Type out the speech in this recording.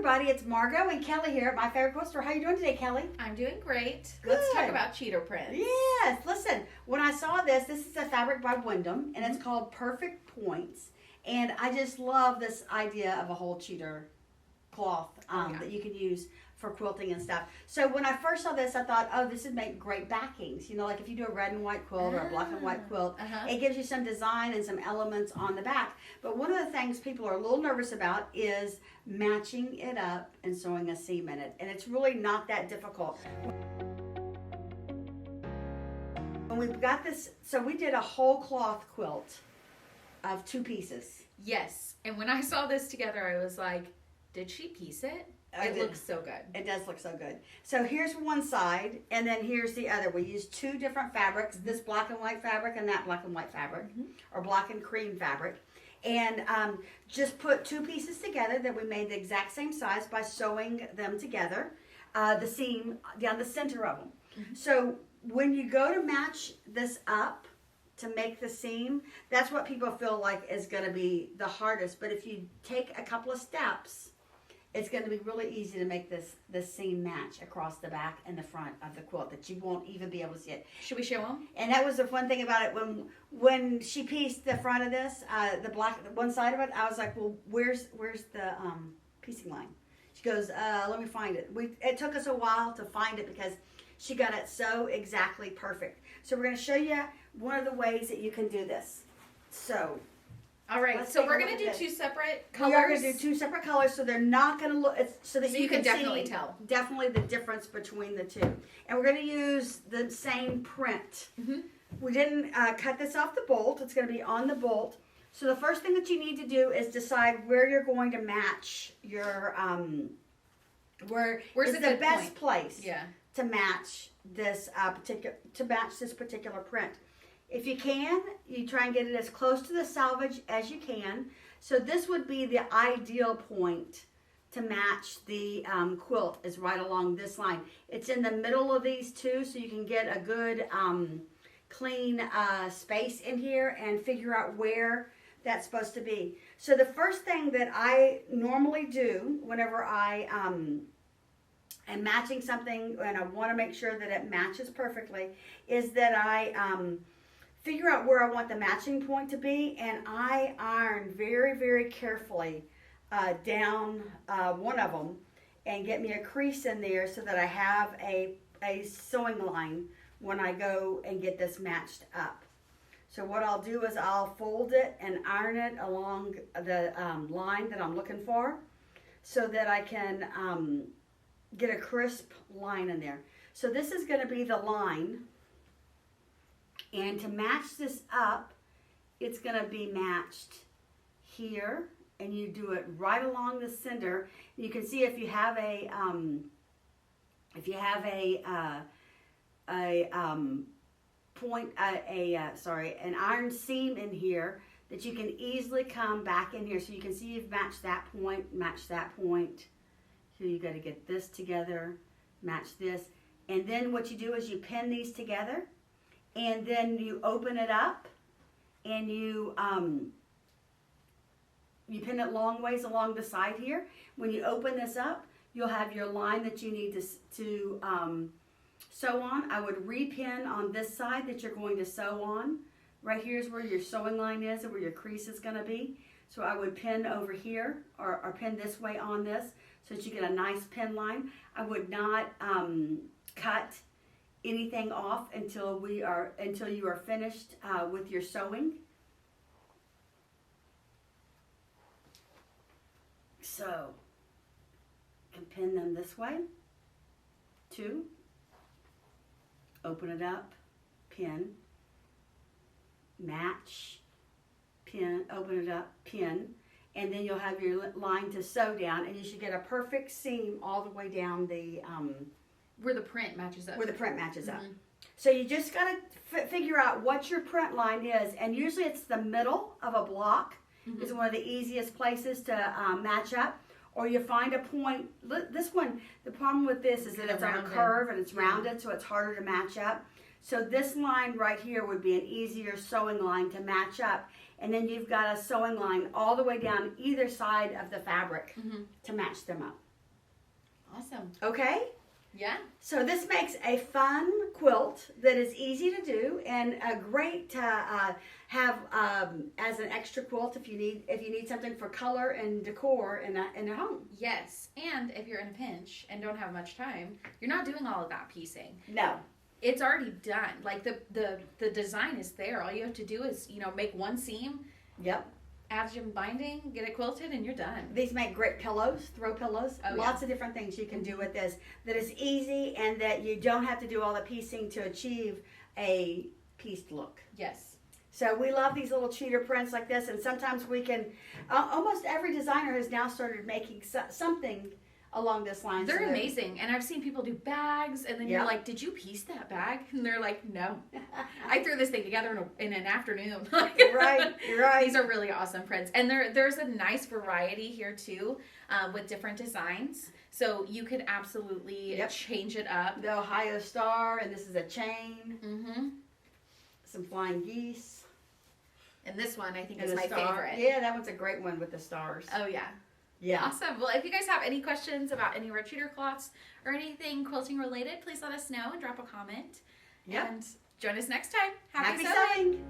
everybody, it's Margo and Kelly here at My Favorite Quilt Store. How are you doing today, Kelly? I'm doing great. Good. Let's talk about cheater prints. Yes, listen, when I saw this is a fabric by Wyndham, and it's called Perfect Points. And I just love this idea of a whole cheater cloth that you can use for quilting and stuff. So when I first saw this, I thought, oh, this would make great backings. You know, like if you do a red and white quilt or a black and white quilt, it gives you some design and some elements on the back. But one of the things people are a little nervous about is matching it up and sewing a seam in it. And it's really not that difficult. When we've got this, so we did a whole cloth quilt of 2 pieces. Yes. And when I saw this together, I was like, did she piece it? It looks so good. It does look so good. So here's one side, and then here's the other. We used 2 different fabrics, this black and white fabric and that black and white fabric, or black and cream fabric. And just put 2 pieces together that we made the exact same size by sewing them together, the seam down the center of them. So when you go to match this up to make the seam, that's what people feel like is going to be the hardest. But if you take a couple of steps, it's going to be really easy to make this seam match across the back and the front of the quilt that you won't even be able to see it. Should we show them? And that was the fun thing about it. When she pieced the front of this, the one side of it, I was like, well, where's the piecing line? She goes, let me find it. It took us a while to find it because she got it so exactly perfect. So we're going to show you one of the ways that you can do this. So. All right, so we're going to do 2 separate colors. We are going to do 2 separate colors, so they're not going to look, so that you can definitely see tell. Definitely the difference between the 2. And we're going to use the same print. We didn't cut this off the bolt. It's going to be on the bolt. So the first thing that you need to do is decide where you're going to match your, where's the best place to match this particular print. If you can, you try and get it as close to the selvage as you can. So this would be the ideal point to match the quilt, is right along this line. It's in the middle of these 2, so you can get a good clean space in here and figure out where that's supposed to be. So the first thing that I normally do whenever I am matching something and I want to make sure that it matches perfectly is that I figure out where I want the matching point to be, and I iron very, very carefully down one of them and get me a crease in there so that I have a sewing line when I go and get this matched up. So what I'll do is I'll fold it and iron it along the line that I'm looking for so that I can get a crisp line in there. So this is going to be the line. And to match this up, it's going to be matched here, and you do it right along the center. You can see if you have an iron seam in here that you can easily come back in here. So you can see you've matched that point, match that point. So you got to get this together, match this, and then what you do is you pin these together. And then you open it up, and you pin it long ways along the side here. When you open this up, you'll have your line that you need to sew on. I would repin on this side that you're going to sew on. Right here is where your sewing line is and where your crease is going to be. So I would pin over here or pin this way on this so that you get a nice pin line. I would not cut anything off until you are finished with your sewing. So you can pin them this way. 2. Open it up, pin, match, pin, open it up, pin, and then you'll have your line to sew down, and you should get a perfect seam all the way down the where the print matches up. Where the print matches up. So you just got to figure out what your print line is. And usually it's the middle of a block is one of the easiest places to match up. Or you find a point. This one, the problem with this is that it's on a curve and it's rounded, so it's harder to match up. So this line right here would be an easier sewing line to match up. And then you've got a sewing line all the way down either side of the fabric to match them up. Awesome. Okay? Yeah. So this makes a fun quilt that is easy to do and a great to have as an extra quilt if you need something for color and decor in a home. Yes, and if you're in a pinch and don't have much time, you're not doing all of that piecing. No. It's already done. Like the design is there. All you have to do is, make one seam. Yep. Add some binding, get it quilted, and you're done. These make great pillows, throw pillows. Oh, Lots of different things you can do with this that is easy and that you don't have to do all the piecing to achieve a pieced look. Yes. So we love these little cheater prints like this, and sometimes we can, almost every designer has now started making something along this line. They're amazing. And I've seen people do bags, and then you're like, did you piece that bag? And they're like, no. I threw this thing together in an afternoon. Right. These are really awesome prints. And there's a nice variety here, too, with different designs. So you could absolutely change it up. The Ohio Star, and this is a chain. Mm-hmm. Some flying geese. And this one, I think, is my favorite. Yeah, that one's a great one with the stars. Oh, yeah. Yeah. Awesome. Well, if you guys have any questions about any of our cheater cloths or anything quilting related, please let us know and drop a comment. Yep. And join us next time. Happy sewing.